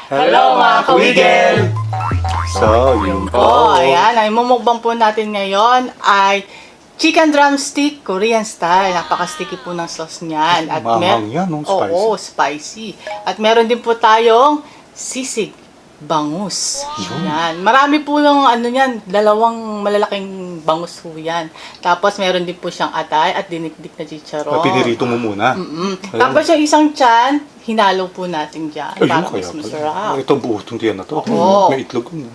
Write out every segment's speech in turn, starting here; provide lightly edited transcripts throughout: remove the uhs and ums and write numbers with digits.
Hello mga kawigil! So, yun po. Ayan, ay mumukbang po natin ngayon ay chicken drumstick, Korean style. Napaka-sticky po ng sauce niyan. At Maanghang yan, no? Spicy. Oo, spicy. At meron din po tayong sisig, bangus. Yan. Marami po yung ano yan, dalawang malalaking bangus po yan. Tapos meron din po siyang atay at dinikdik na chicharon. Pinirito mo muna. Tapos yung isang tiyan, hinalo po natin dyan. Ayun, Para kaya mas pala. masarap. Ito buo itong tiyan na to. Oo. May itlog na.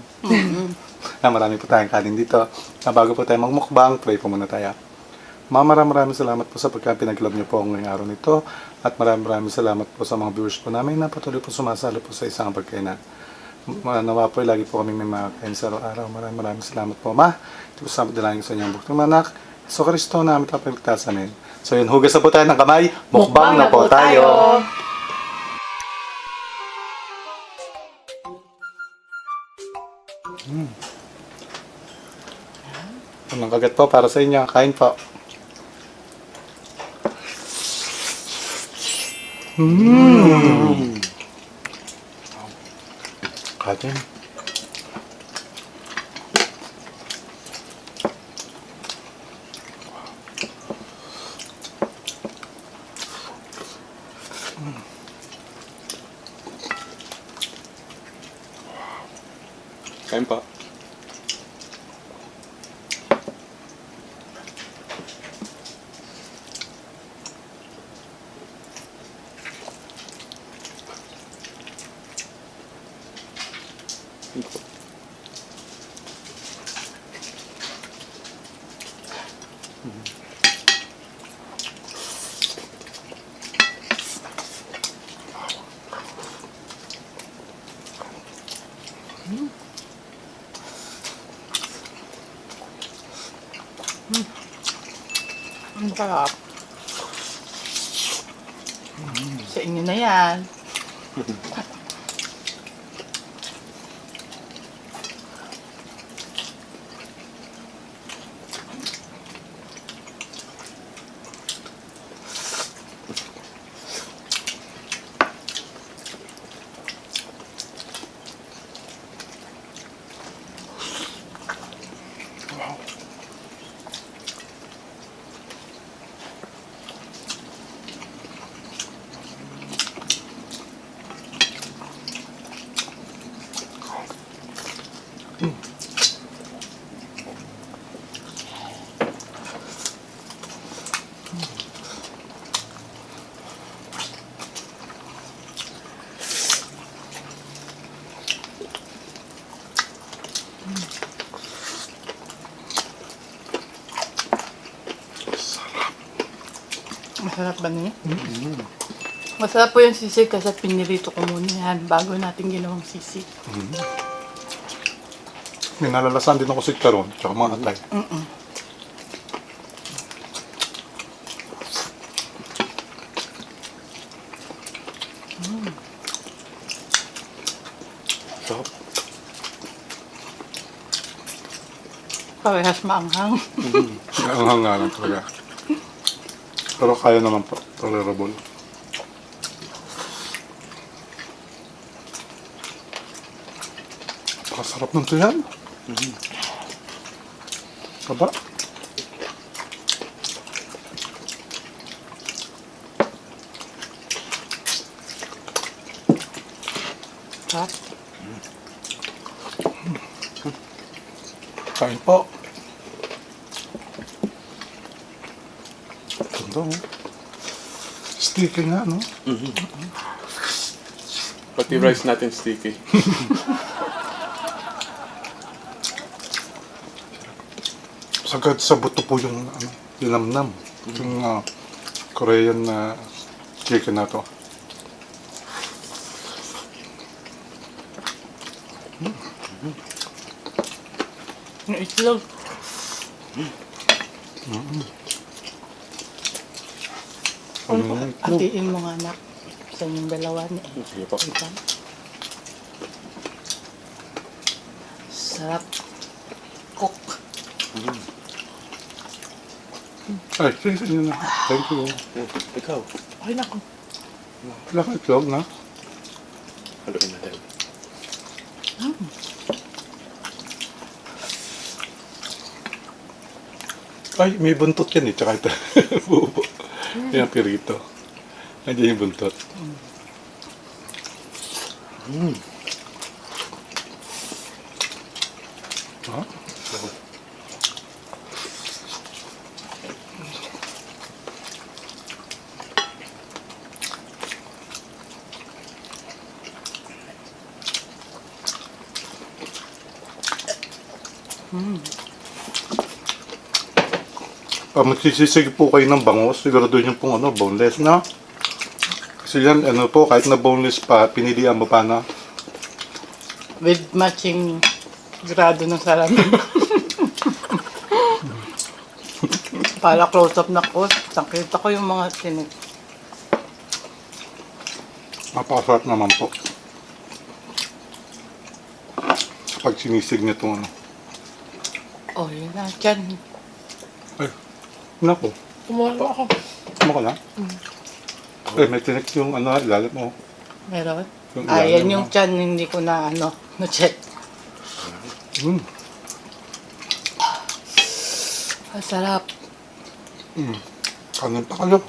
Marami po tayong kanin dito. Bago po tayo magmukbang, pray po muna tayo. Maraming salamat po sa pagka-pinaglove niyo po ngayong araw nito. At maraming salamat po sa mga viewers po namin na patuloy po sumasalo po sa isang pagkainan. Nawa po, lagi po kami may makakain sa araw-araw. Maraming salamat po, Ma. Ito po sa dalangin sa inyong buktong anak. So, Kristo namin ito pagligtasan. So, yun, hugas na po tayo ng kamay. Mukbang na po tayo. Anong kagat po para sa inyo. Kain po. Kain. Kain po. Ang sarap. Sa inyo na yan. Masarap ba niya? Masarap po yung sisig kasi pinirito ko muna yan bago natin ginawang sisig. May nalalasan din ako sa charon, tsaka mga atay. Sarap. Parehas maanghang. Ang hangalan talaga. Pero kaya naman po. Tolerable. Pakasarap ng tiyan. Saba. Sarap. Kain po. Ganda mo. Sticky nga, no? Pati rice natin sticky. Sagad sa buto po yung linamnam. Yung Korean na chicken na to. Yung itlog. Hatiin mo nga anak. Sa inyong dalawa ni Sige po. Ivan. Sarap. Cook. Ay, sige nyo na. Thank you. Ikaw, Ay, naku. Wala ka itlog na? haluin natin. Ay, may buntot yan eh. Tsaka ito. Bubo. Yan ang pirito. Nandiyan yung buntot. Ah? Magsisisig po kayo ng bangus, siguraduhin yung pong boneless na. Kasi yan, po, kahit na boneless pa, pinilihan mo pa na. With matching grado ng sarami. Para close-up na ko. Nakita ko yung mga sinig. Napakasarap naman po. Pag sinisig niya itong Oh, yun na. Diyan. Ay, naku. Kumuha na ako. Tama ka na? Eh, may tinik yung ilalim mo. Meron? Yung Yan ilalim yung mo. chan, hindi ko na na-check. Ang sarap. Kanin pa kayo.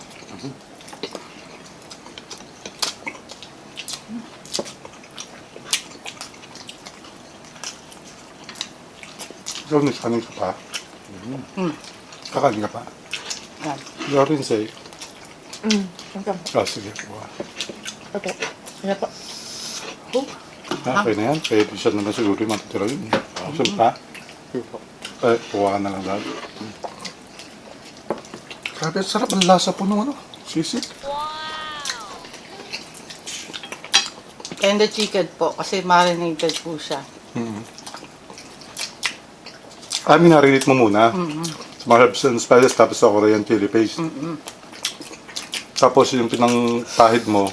Ikaw, kanin ka pa. Kakanin ka pa. Yan. Ikaw rin sa'yo. Okay. Sige. Buha. Okay. Ano po? Okay na yan. Kaya di siya naman siguro yung matitira yun. Gusto mo pa? Kuha na lang dahil. Grabe, sarap ang lasa po nung sisig. And the chicken po, kasi marinated po siya. Minarinate mo muna. Sa mga herbs and spices, tapos sa Korean chili paste. Tapos yung pinangpahid mo,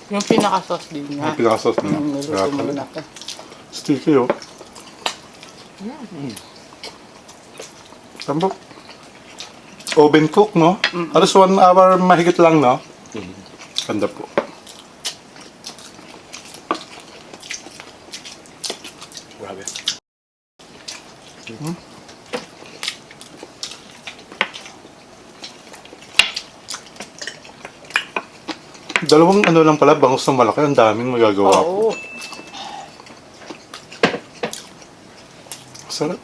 Yung pinaka-sauce din niya. yung pinakasauce mo. Niluto mo na ito. Sticky, oh. Tambok. Oven cook, no? Alas 1 hour mahigit lang, no? Ganda po. Grabe. Dalawang lang pala, bangus na malaki. Ang daming magagawa po. Oo. Sarap.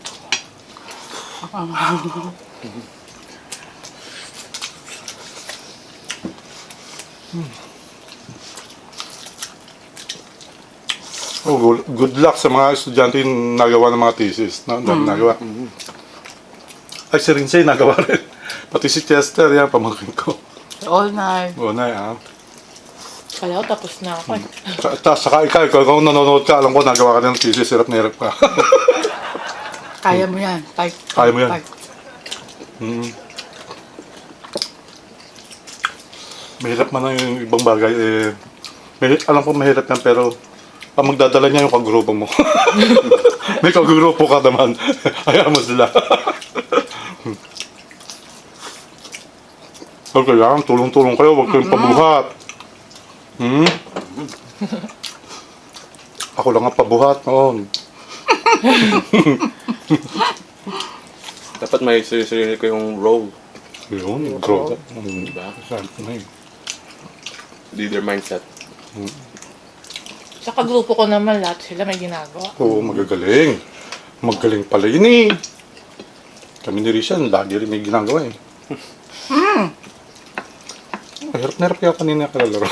Good luck sa mga estudyante yung nagawa ng mga thesis. No? Ang dami nagawa. Ay, si Rinsay nagawa rin. Pati si Chester, yan, pamangkin ko. All night. Oo na, Kala ko tapos na ako. Saka ikaw, kung nanonood ka, alam ko, nagawa ka ng thesis, hirap na hirap ka. Kaya mo yan. Type. Kaya mo yan. Type. Mahirap man ang yung ibang bagay. Alam ko mahirap yan, pero ang magdadala niya yung kagrupo mo. May kagrupo ka naman. Ayaw mo sila. So, kailangan tulong-tulong kayo, huwag kayong pabuhat. Ako lang ang pabuhat noon. Dapat may sarili ko yung role. Yun, grow. Diba? Sabi ko na yun. Leader mindset. Sa kagrupo ko naman, lahat sila may ginagawa. Oo, magagaling. Magaling pala yun eh. Kami ni Rishan, lagi rin may ginagawa eh. Hirap na hirap kaya kanina kalalaro.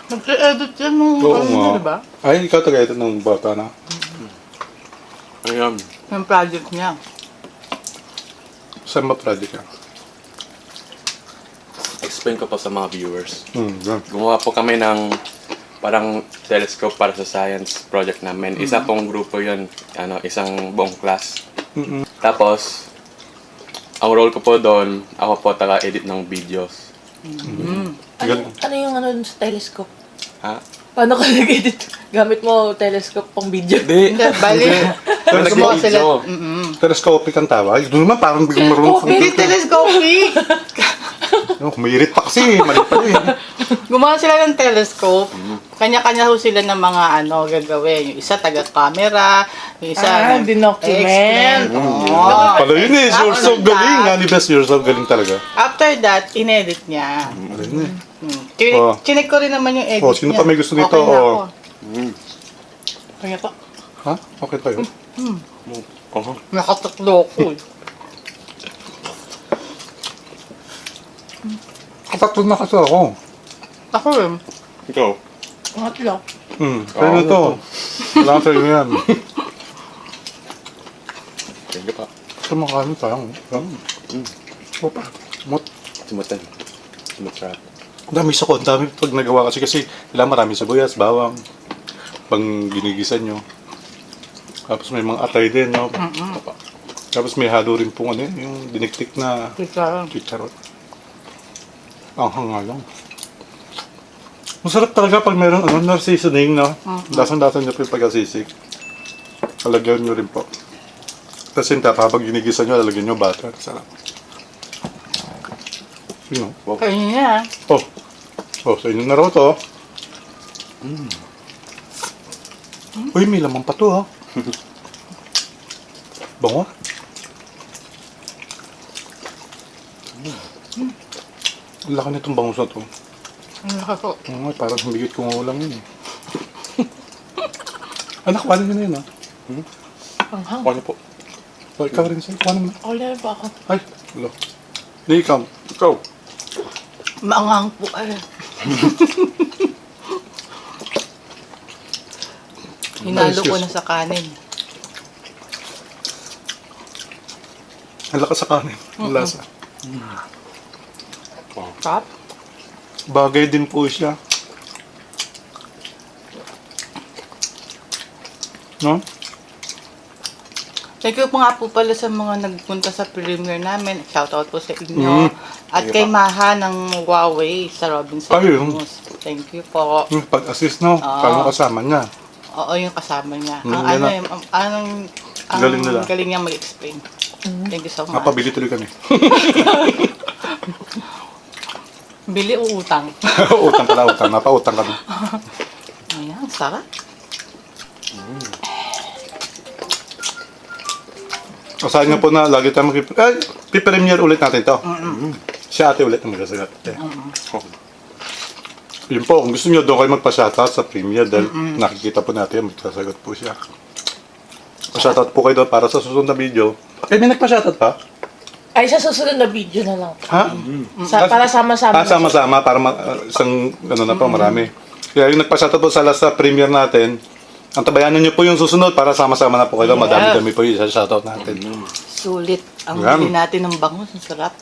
Nag-edit yan nung Oo kanina, nga. diba? Ay, ikaw taga-edit ng bata na. Ayan. Yung project niya. Saan ba project ka? Explain ko pa sa mga viewers. Yan. Gumawa po kami ng parang telescope para sa science project namin. Isa pong grupo yun. Isang buong class. Tapos, ang role ko po doon, ako po taga-edit ng videos. Ano yung dun sa telescope? Ha? Paano ka nag-edit? Gamit mo telescope pang video? Hindi. Hindi, bali. Pero Gumawa sila. video. Telescopic ang tawag. Doon naman parang biglang marunong. Hindi telescope. No, humirit pa kasi. Mali pa eh. Gumawa sila ng telescope. Kanya-kanya ho sila ng mga gagawin. Yung isa taga-camera, yung isa dinocument. Pala yun eh. You're so galing. Best, you're so galing talaga. After that, inedit niya. Pala yun eh. Oh. Chinek ko rin naman yung edit Oh, sino niya. pa may gusto nito? Okay na Oh. ako. Kaya pa. Ha? Okay tayo. Oo. Nakatatlo ko. Katatlo na kasi ako. Ako rin. Ikaw. Pangatlo. Pero ito. Wala sa inyo yan. Sige pa. Sa mga kanin tayo. Opa. Mot. Sumutan. Sumutrap. Ang dami sa ko. Ang dami pag nagawa kasi marami sibuyas, bawang. Pang ginigisan nyo. Tapos may mga atay din, no? Tapos may halo rin pong yung diniktik na chicharot. Ang hanga lang. Masarap talaga pag meron na seasoning, no? Lasang-lasang nyo po yung pagkasisig. Lalagyan nyo rin po. Tapos yung tapa, pag ginigisan nyo, lalagyan nyo butter. Sarap. Yun, no? Kaya niya. Oh, sa inyo na raw to. Uy, may lamang pa to, ha? Bango. Ang laki nitong bangus na to. Ay, parang humigit kong ulam yun eh. Anak, kuhanin nyo na yun, ha? Panghang. Ano po? Oh, ikaw rin sa'yo. Kuhanin mo na. Wala pa ako. Ay, wala. Hindi, ikaw. Ikaw. Maanghang po ay. Hinalo ko na sa kanin. Ang lakas sa kanin. Ang lasa. Tap. Bagay din po siya. No? Thank you po nga po pala sa mga nagpunta sa premiere namin. Shoutout po sa inyo. At kay Maha ng Huawei sa Robinson Ayun. News. Thank you po. Yung pag-assist, no? Paano kasama niya? Oo, yung kasama niya. Mm, Ang yan na. ang Galing nila. galing niya mag-explain. Thank you so much. Napabili tuloy kami. Bili o utang? Utang pala, utang. Napautang kami. Ayan, sarap. Asahan niyo po na lagi tayo pipremiere ulit natin to. Si ate ulit ang magasagot. Yun po, kung gusto niyo doon kayo magpa-shoutout sa premiere dahil nakikita po natin, magsasagot po siya. Pa-shoutout po kayo doon para sa susunod na video. May nagpa-shoutout pa? Ay, sa susunod na video na lang. Ha? Para sama-sama. Sama-sama para isang na po, marami. Kaya yung nagpa-shoutout po sa last na premiere natin, ang tabayanan niyo po yung susunod para sama-sama na po kayo. Madami-dami po yung shoutout natin. Sulit. Ang Yan. bili natin ng bangus. Ang sarap.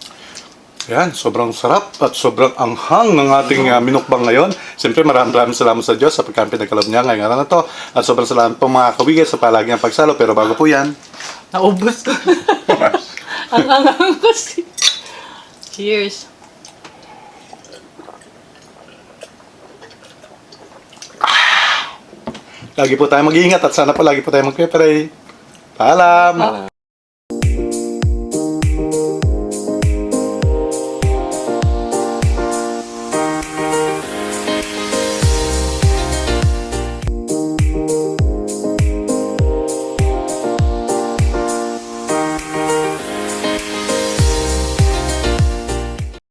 Yan, sobrang sarap at sobrang anghang ng ating minukbang ngayon. Siyempre, maraming salamat sa Diyos sa pagkampi nagkalob niya ngayong araw na to. At sobrang salamat po mga kawigay sa palagi ng pagsalo. Pero bago po yan, Naubos ko. Ang angang kasi. Cheers. lagi po tayo mag-iingat at sana po lagi po tayo mag-pray. Paalam!